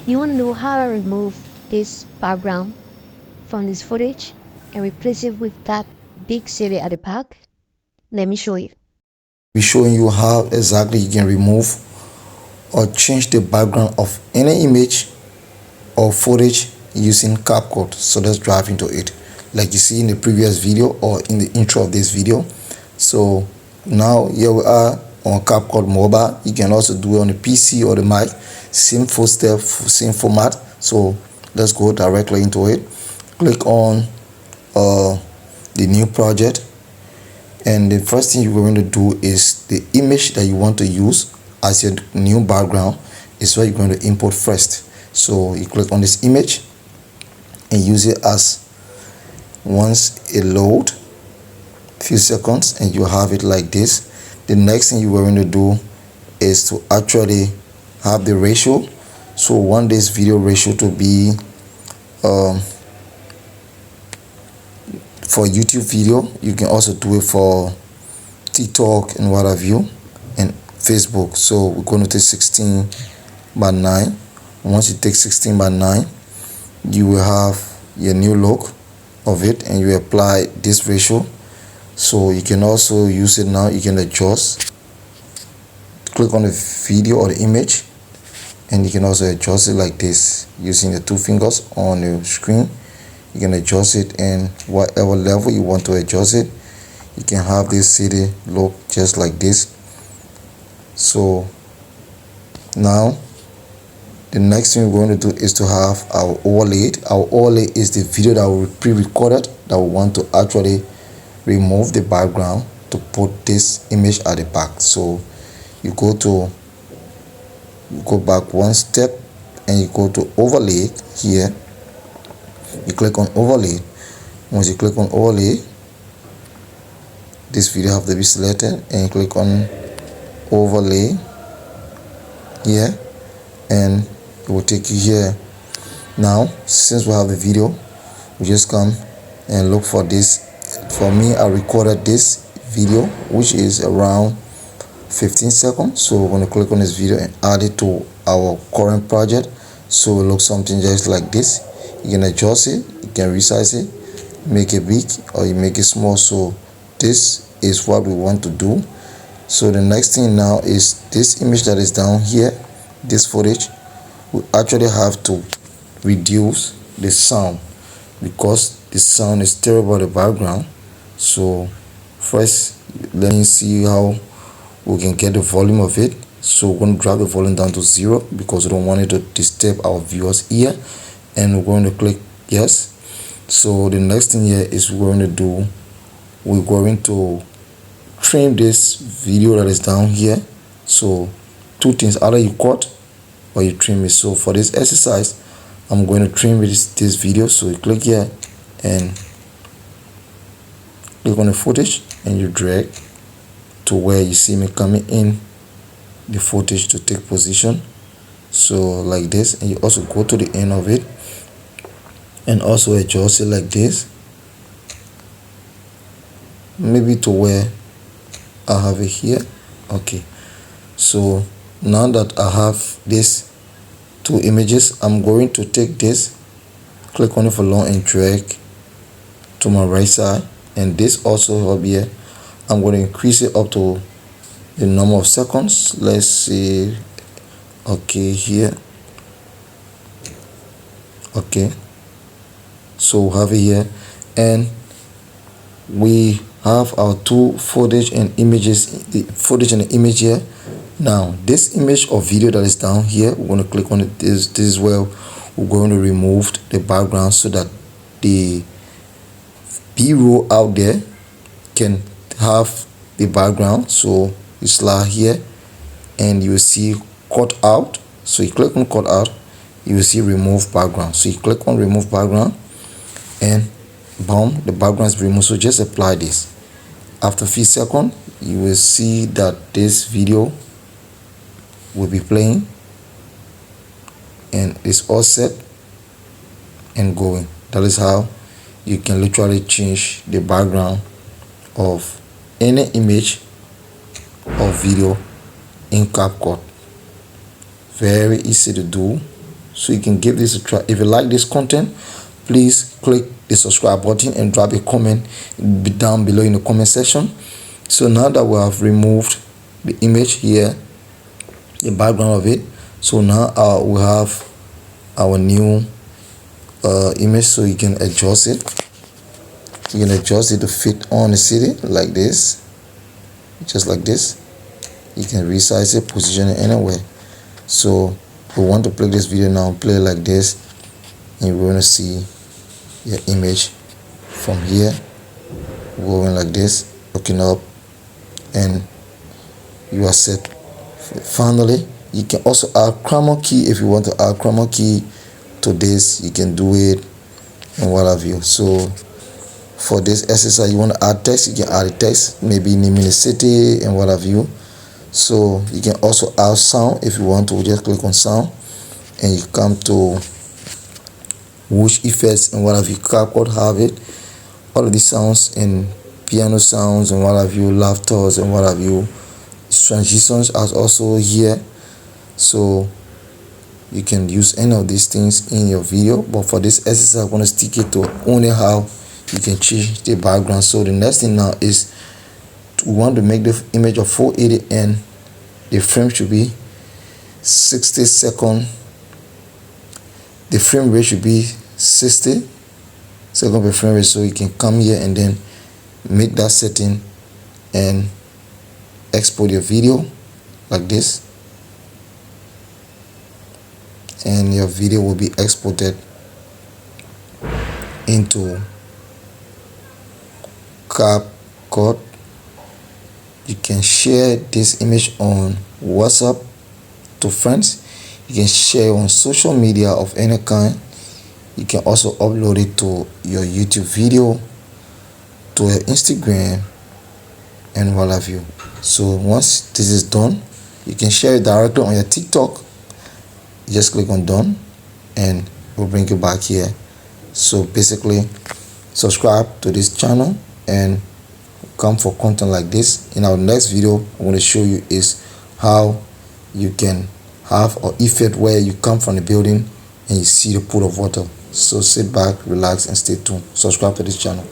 You want to know how I remove this background from this footage and replace it with that big city at the back? Let me show you. We're showing you how exactly you can remove or change the background of any image or footage using Capcut. So let's dive into it like you see in the previous video or in the intro of this video. So now here we are on Capcut mobile. You can also do it on the PC or the Mac, same footstep, same format. So let's go directly into it. Click on the new project, and the first thing you're going to do is the image that you want to use as your new background is what you're going to import first. So you click on this image and use it as once it load few seconds, and you have it like this. The next thing you are going to do is to actually have the ratio. So we want this video ratio to be for YouTube video. You can also do it for TikTok and what have you, and Facebook. So we're going to take 16:9. Once you take 16:9, you will have your new look of it, and you apply this ratio. So you can also use it now. You can adjust, click on the video or the image, and you can also adjust it like this using the two fingers on the screen. You can adjust it in whatever level you want to adjust it. You can have this city look just like this. So now the next thing we're going to do is to have our overlay. Our overlay is the video that we pre-recorded that we want to actually remove the background to put this image at the back. So you go back one step and you go to overlay here. You click on overlay. Once you click on overlay, this video have to be selected, and you click on overlay here, and it will take you here. Now since we have the video, we just come and look for this. For me, I recorded this video which is around 15 seconds, so we're going to click on this video and add it to our current project. So it looks something just like this. You can adjust it, you can resize it, make it big or you make it small. So this is what we want to do. So the next thing now is this image that is down here, this footage. We actually have to reduce the sound because the sound is terrible in the background. So first, let me see how we can get the volume of it. So we're going to drop the volume down to 0 because we don't want it to disturb our viewers' ear, and we're going to click yes. So the next thing here is we're going to trim this video that is down here. So two things, either you cut or you trim it. So for this exercise, I'm going to trim this video. So you click here and click on the footage and you drag to where you see me coming in the footage to take position. So like this, and you also go to the end of it and also adjust it like this, maybe to where I have it here. Okay, so now that I have these two images, I'm going to take this, click on it for long and drag to my right side, and this also up here, I'm going to increase it up to the number of seconds. Let's see, okay, here, okay. So we have it here, and we have our two footage and images, the footage and the image here. Now this image or video that is down here, we're going to click on it. This is where we're going to remove the background so that the B-roll out there can have the background. So you slide here and you will see cut out. So you click on cut out, you will see remove background. So you click on remove background and boom, the background is removed. So just apply this. After a few seconds, you will see that this video will be playing and it's all set and going. That is how you can literally change the background of any image or video in Capcut. Very easy to do. so you can give this a try. If you like this content, please click the subscribe button and drop a comment down below in the comment section. So now that we have removed the image here, the background of it, so now we have our new image. So you can adjust it. You can adjust it to fit on the city like this, just like this. You can resize it, position it anywhere. So we want to play this video now, play it like this, and we're going to see your image from here going like this, looking up, and you are set. Finally, you can also add chroma key. If you want to add chroma key to this, you can do it, and what have you. So for this exercise, you want to add text, you can add a text, maybe naming the city and what have you. So you can also add sound. If you want to, just click on sound and you come to whoosh effects and what have you. Capcut have it, all of these sounds, and piano sounds and what have you, laughters and what have you. Transitions are also here, so you can use any of these things in your video. But for this exercise, I'm going to stick it to only how you can change the background. So the next thing now is we want to make the image of 480 and the frame should be 60 seconds. The frame rate should be 60 seconds per frame rate. So you can come here and then make that setting and export your video like this, and your video will be exported into Capcut. You can share this image on WhatsApp to friends. You can share on social media of any kind. You can also upload it to your YouTube video, to your Instagram, and what have you. So once this is done, you can share it directly on your TikTok. You just click on done and we'll bring you back here. So basically, subscribe to this channel and come for content like this. In our next video, I'm going to show you is how you can have an effect where you come from the building and you see the pool of water. So sit back, relax, and stay tuned. Subscribe to this channel.